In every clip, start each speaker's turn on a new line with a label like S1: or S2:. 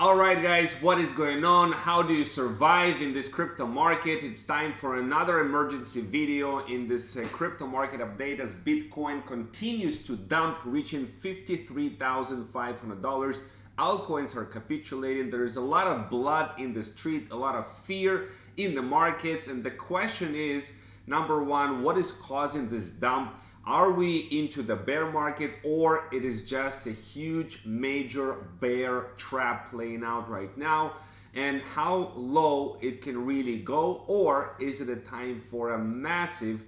S1: All right, guys, what is going on? How do you survive in this crypto market? It's time for another emergency video in this crypto market update as Bitcoin continues to dump, reaching $53,500. Altcoins are capitulating. There is a lot of blood in the street, a lot of fear in the markets, and the question is, number one, what is causing this dump? Are we into the bear market, or it is just a huge major bear trap playing out right now? And how low it can really go, or is it a time for a massive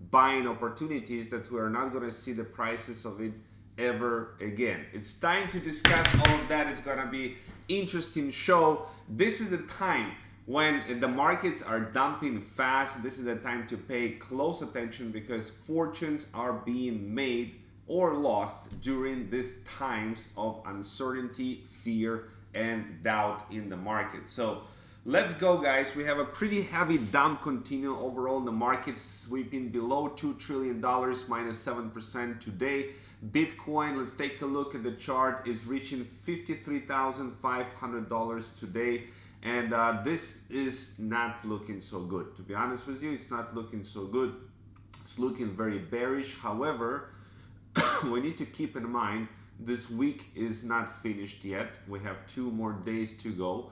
S1: buying opportunities that we are not going to see the prices of it ever again? It's time to discuss all of that. It's going to be interesting show. This is the time when the markets are dumping fast. This is the time to pay close attention because fortunes are being made or lost during these times of uncertainty, fear, and doubt in the market. So let's go, guys. We have a pretty heavy dump continue overall in the market, sweeping below $2 trillion, minus 7% today. Bitcoin, let's take a look at the chart, is reaching $53,500 today. And this is not looking so good. To be honest with you, it's not looking so good. It's looking very bearish. However, we need to keep in mind this week is not finished yet. We have 2 more days to go.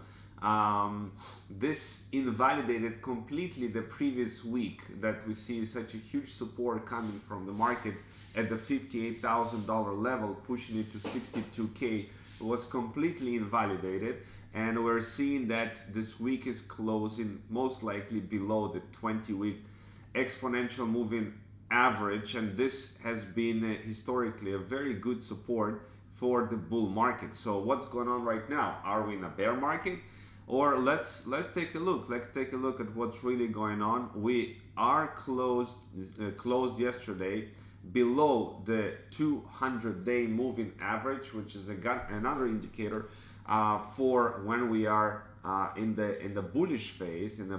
S1: This invalidated completely the previous week that we see such a huge support coming from the market at the $58,000 level, pushing it to 62K. It was completely invalidated. And we're seeing that this week is closing most likely below the 20-week exponential moving average. And this has been historically a very good support for the bull market. So what's going on right now? Are we in a bear market? Or let's take a look. Let's take a look at what's really going on. We are closed yesterday below the 200-day moving average, which is another indicator for when we are in the bullish phase, and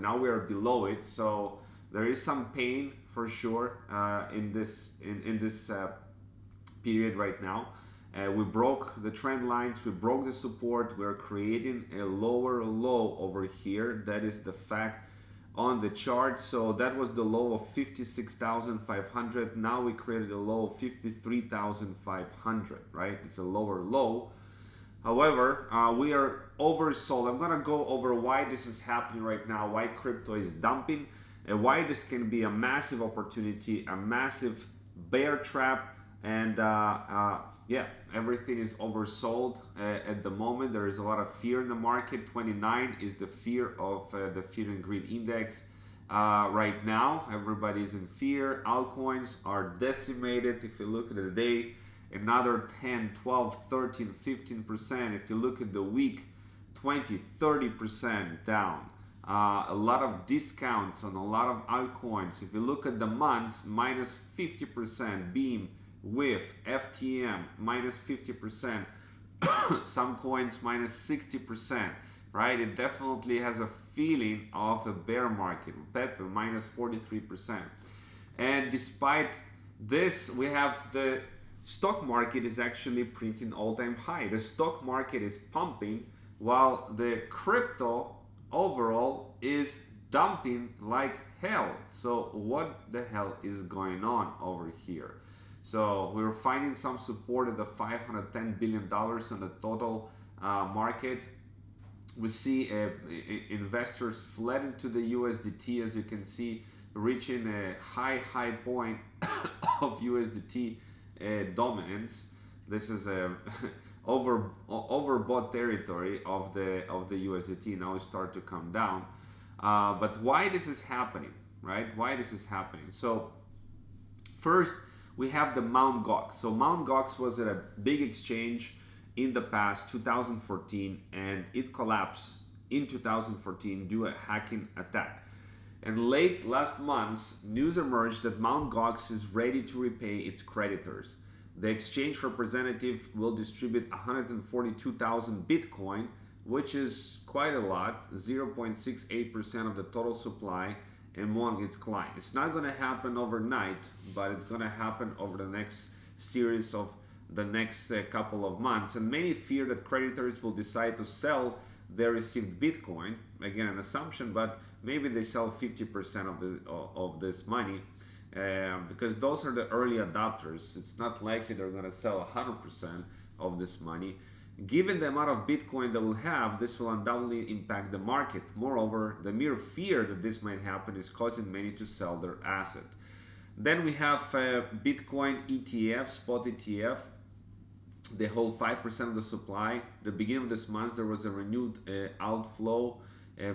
S1: now we are below it. So there is some pain for sure in this period right now. We broke the trend lines, we broke the support, we're creating a lower low over here. That is the fact on the chart. So that was the low of 56,500. Now we created a low of 53,500, right? It's a lower low. However, we are oversold. I'm gonna go over why this is happening right now, why crypto is dumping, and why this can be a massive opportunity, a massive bear trap. And yeah, everything is oversold at the moment. There is a lot of fear in the market. 29 is the fear of the fear and greed index. Right now, everybody's in fear. Altcoins are decimated. If you look at the day, another 10, 12, 13, 15%. If you look at the week, 20, 30% down. A lot of discounts on a lot of altcoins. If you look at the months, minus 50%. Beam, with FTM minus 50%, some coins minus 60%, right? It definitely has a feeling of a bear market. Pepe minus 43%. And despite this, we have the stock market is actually printing all-time high. The stock market is pumping while the crypto overall is dumping like hell. So what the hell is going on over here? So we're finding some support at the $510 billion on the total market. We see investors fled into the USDT, as you can see, reaching a high point of USDT dominance. This is a overbought territory of the USDT. Now it starts to come down. But why this is happening, right? Why this is happening? So first, we have the Mt. Gox. So Mt. Gox was at a big exchange in the past, 2014, and it collapsed in 2014 due to a hacking attack. And late last month, news emerged that Mt. Gox is ready to repay its creditors. The exchange representative will distribute 142,000 Bitcoin, which is quite a lot, 0.68% of the total supply, among its clients. It's not going to happen overnight, but it's going to happen over the next series of the next couple of months. And many fear that creditors will decide to sell their received Bitcoin. Again, an assumption, but maybe they sell 50% of this money, because those are the early adopters. It's not likely they're going to sell 100% of this money. Given the amount of Bitcoin they will have, this will undoubtedly impact the market. Moreover, the mere fear that this might happen is causing many to sell their asset. Then we have Bitcoin ETF, spot ETF. They hold 5% of the supply. The beginning of this month, there was a renewed outflow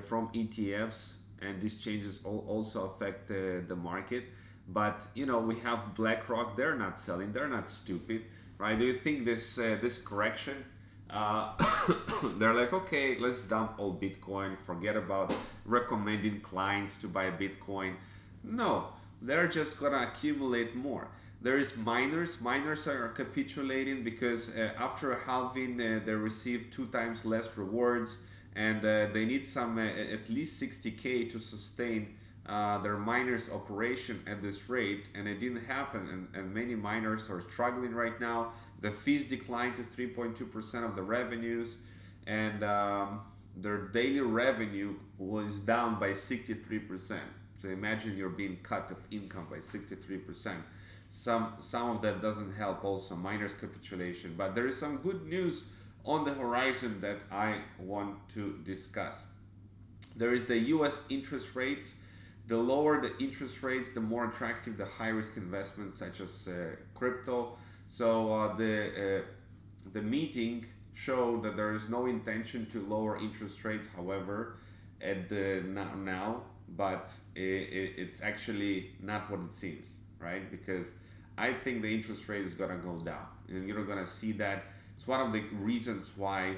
S1: from ETFs, and these changes also affect the market. But we have BlackRock. They're not selling. They're not stupid, right? Do you think this correction? They're like, okay, let's dump all Bitcoin. Forget about recommending clients to buy Bitcoin. No, they're just gonna accumulate more. There is miners. Miners are capitulating because after halving, they receive 2 times less rewards, and they need some at least 60K to sustain their miners operation at this rate, and it didn't happen, and many miners are struggling right now. The fees declined to 3.2% of the revenues, and their daily revenue was down by 63%. So imagine you're being cut of income by 63%. Some of that doesn't help also miners capitulation, but there is some good news on the horizon that I want to discuss. There is the US interest rates. The lower the interest rates, the more attractive the high risk investments such as crypto. So the meeting showed that there is no intention to lower interest rates, however, at the now, but it's actually not what it seems, right? Because I think the interest rate is gonna go down, and you're gonna see that. It's one of the reasons why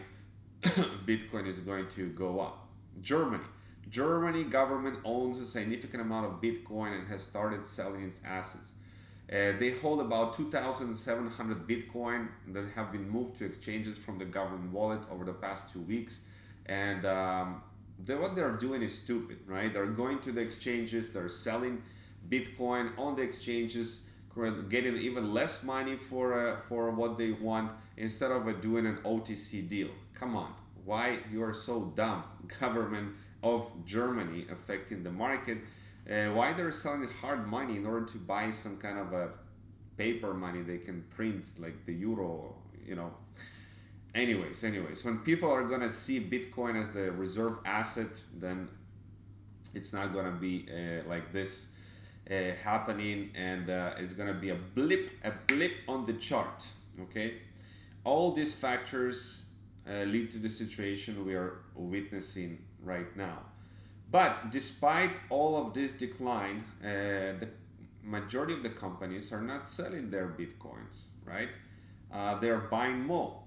S1: Bitcoin is going to go up. Germany government owns a significant amount of Bitcoin and has started selling its assets. They hold about 2,700 Bitcoin that have been moved to exchanges from the government wallet over the past 2 weeks. And what they're doing is stupid, right? They're going to the exchanges, they're selling Bitcoin on the exchanges, getting even less money for what they want instead of doing an OTC deal. Come on, why you are so dumb? Government of Germany affecting the market. Why they're selling hard money in order to buy some kind of a paper money they can print, like the euro, Anyways, when people are gonna see Bitcoin as the reserve asset, then it's not gonna be like this happening, and it's gonna be a blip on the chart. Okay, all these factors lead to the situation we are witnessing right now. But despite all of this decline, the majority of the companies are not selling their Bitcoins, right? They're buying more.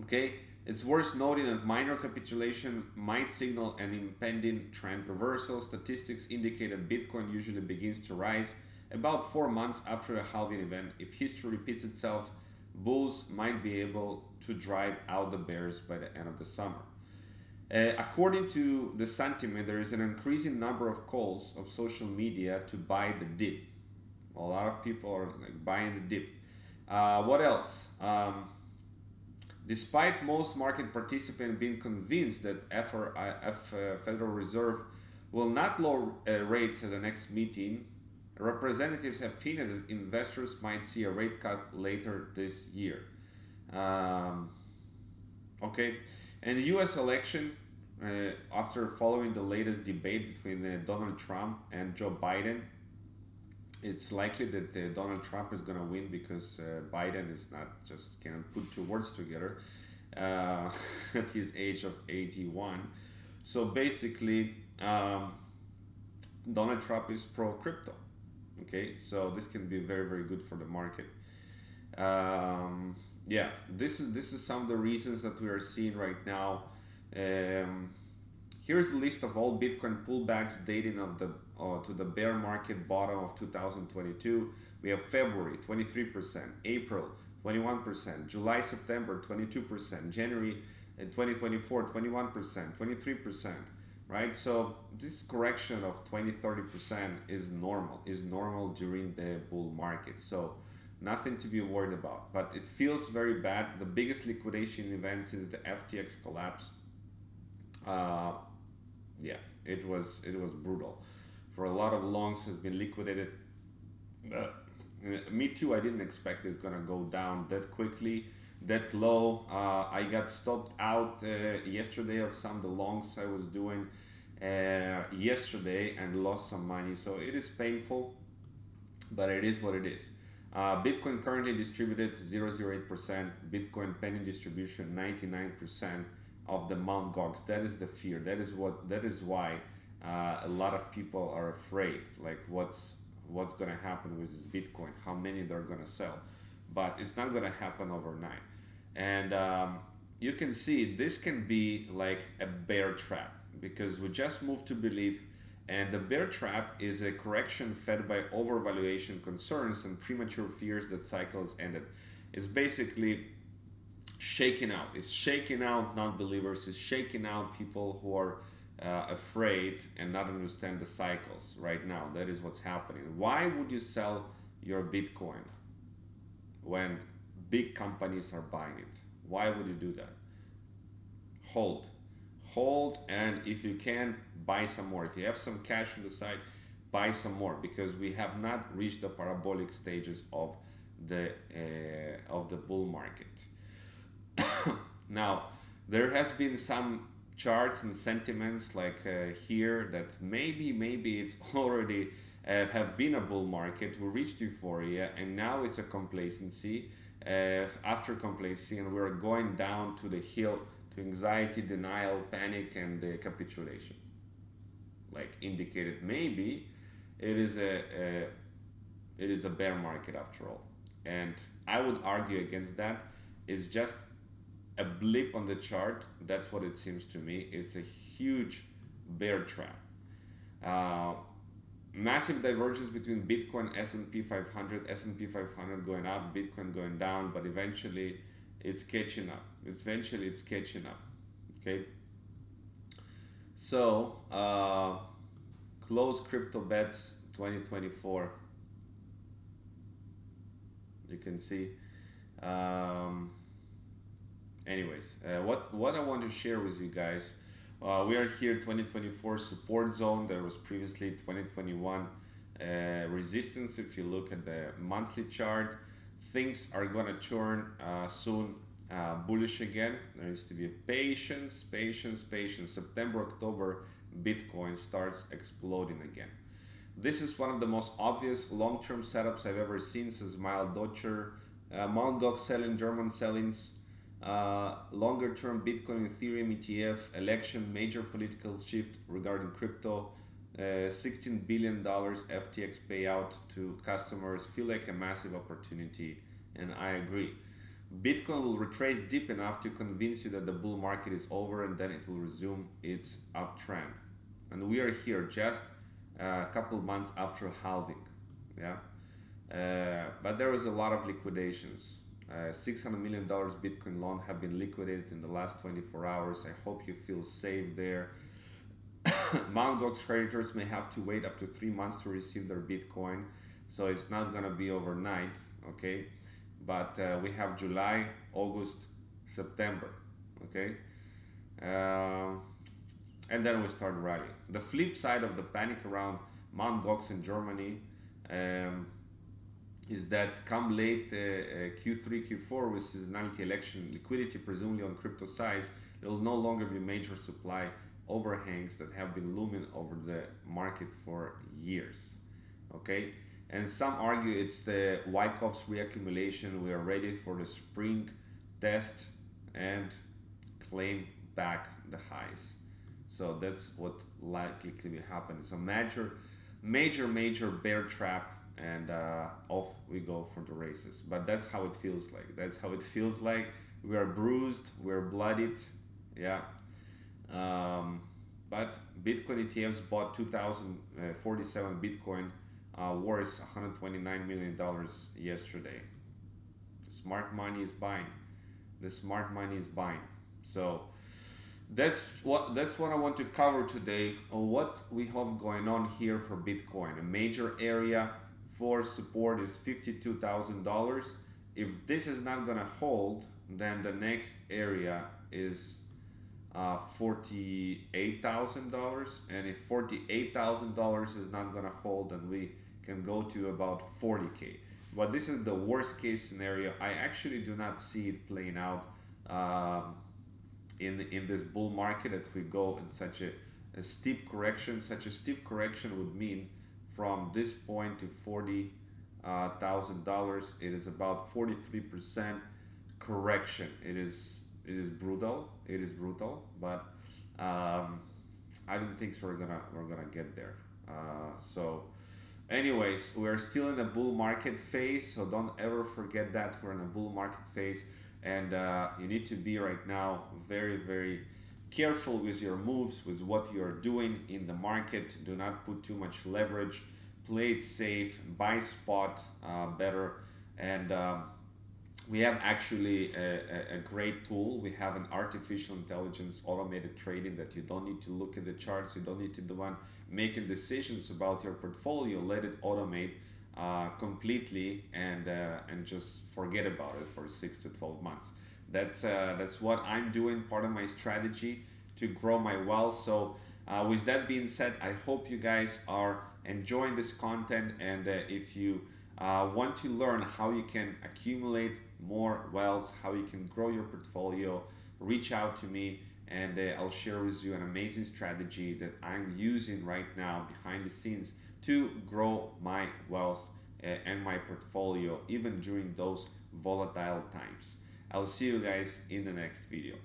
S1: Okay, it's worth noting that minor capitulation might signal an impending trend reversal. Statistics indicate that Bitcoin usually begins to rise about 4 months after a halving event. If history repeats itself, bulls might be able to drive out the bears by the end of the summer. According to the sentiment, there is an increasing number of calls of social media to buy the dip. A lot of people are buying the dip. What else? Despite most market participants being convinced that Federal Reserve will not lower rates at the next meeting, representatives have hinted that investors might see a rate cut later this year. Okay, and the U.S. election, after following the latest debate between Donald Trump and Joe Biden, it's likely that Donald Trump is going to win because Biden is not just cannot put 2 words together at his age of 81. So basically, Donald Trump is pro crypto. Okay, so this can be very, very good for the market. Yeah, this is some of the reasons that we are seeing right now. Here's a list of all Bitcoin pullbacks dating to the bear market bottom of 2022. We have February 23%, April 21%, July September 22%, January 2024 21%, 23%, right? So this correction of 20-30% is normal during the bull market. So Nothing to be worried about. But it feels very bad. The biggest liquidation event since the FTX collapse. Uh, yeah, it was brutal. For a lot of longs has been liquidated. Uh, Me too. I didn't expect it's gonna go down that quickly, that low. I got stopped out yesterday of some of the longs I was doing yesterday and lost some money. So it is painful, but it is what it is. Bitcoin currently distributed 0.08%. Bitcoin pending distribution 99% of the Mt. Gox. That is the fear. That is why a lot of people are afraid. Like what's gonna happen with this Bitcoin? How many they're gonna sell? But it's not gonna happen overnight. And you can see this can be like a bear trap because we just moved to belief, and the bear trap is a correction fed by overvaluation concerns and premature fears that cycles ended. It's basically shaking out. It's shaking out non-believers. It's shaking out people who are afraid and not understand the cycles right now. That is what's happening. Why would you sell your Bitcoin when big companies are buying it? Why would you do that? Hold, hold, and if you can, buy some more. If you have some cash on the side, buy some more because we have not reached the parabolic stages of the bull market. Now, there has been some charts and sentiments like here that maybe it's already have been a bull market. We reached euphoria and now it's a complacency. After complacency, and we're going down to the hill to anxiety, denial, panic, and capitulation. Like indicated, maybe it is a bear market after all. And I would argue against that. It's just a blip on the chart. That's what it seems to me. It's a huge bear trap. Uh, Massive divergence between Bitcoin, S&P 500, S&P 500 going up, Bitcoin going down, but eventually it's catching up. Eventually it's catching up. Okay. So close crypto bets 2024. You can see. Anyways, what I want to share with you guys, we are here 2024 support zone. There was previously 2021 resistance. If you look at the monthly chart, things are gonna turn soon bullish again. There needs to be patience, patience, patience. September, October, Bitcoin starts exploding again. This is one of the most obvious long-term setups I've ever seen since Miles Dotcher, Mt. Gox selling, German sellings, longer term Bitcoin, Ethereum ETF, election, major political shift regarding crypto, $16 billion FTX payout to customers feel like a massive opportunity, and I agree. Bitcoin will retrace deep enough to convince you that the bull market is over and then it will resume its uptrend. And we are here just a couple months after halving. Yeah. But there was a lot of liquidations. $600 million Bitcoin loan have been liquidated in the last 24 hours. I hope you feel safe there. Mt. Gox creditors may have to wait up to 3 months to receive their Bitcoin, so it's not gonna be overnight, okay? But we have July, August, September, okay? And then we start rallying. The flip side of the panic around Mt. Gox in Germany is that come late Q3, Q4 with seasonality election liquidity presumably on crypto size, there will no longer be major supply overhangs that have been looming over the market for years. Okay, and some argue it's the Wyckoff's reaccumulation. We are ready for the spring test and claim back the highs. So that's what likely to happen. It's a major bear trap, and off we go for the races. But that's how it feels like. That's how it feels like. We are bruised, we're bloodied, yeah. But Bitcoin ETFs bought 2,047 Bitcoin, worth $129 million yesterday. The smart money is buying. The smart money is buying. So that's what I want to cover today on what we have going on here for Bitcoin. A major area for support is $52,000. If this is not gonna hold, then the next area is $48,000, and if $48,000 is not gonna hold, then we can go to about 40K. But this is the worst case scenario. I actually do not see it playing out in this bull market that we go in such a steep correction. Such a steep correction would mean from this point to $40,000, it is about 43% correction. It is brutal. It is brutal, but I don't think so we're gonna get there. So, anyways, we're still in a bull market phase, so don't ever forget that we're in a bull market phase, and you need to be right now very, very careful with your moves, with what you are doing in the market. Do not put too much leverage. Play it safe. Buy spot better, and we have actually a great tool. We have an artificial intelligence automated trading that you don't need to look at the charts. You don't need to be the one making decisions about your portfolio. Let it automate completely, and just forget about it for 6 to 12 months. That's what I'm doing, part of my strategy to grow my wealth. So with that being said, I hope you guys are enjoying this content, and if you want to learn how you can accumulate more wealth, how you can grow your portfolio, reach out to me, and I'll share with you an amazing strategy that I'm using right now behind the scenes to grow my wealth and my portfolio even during those volatile times. I'll see you guys in the next video.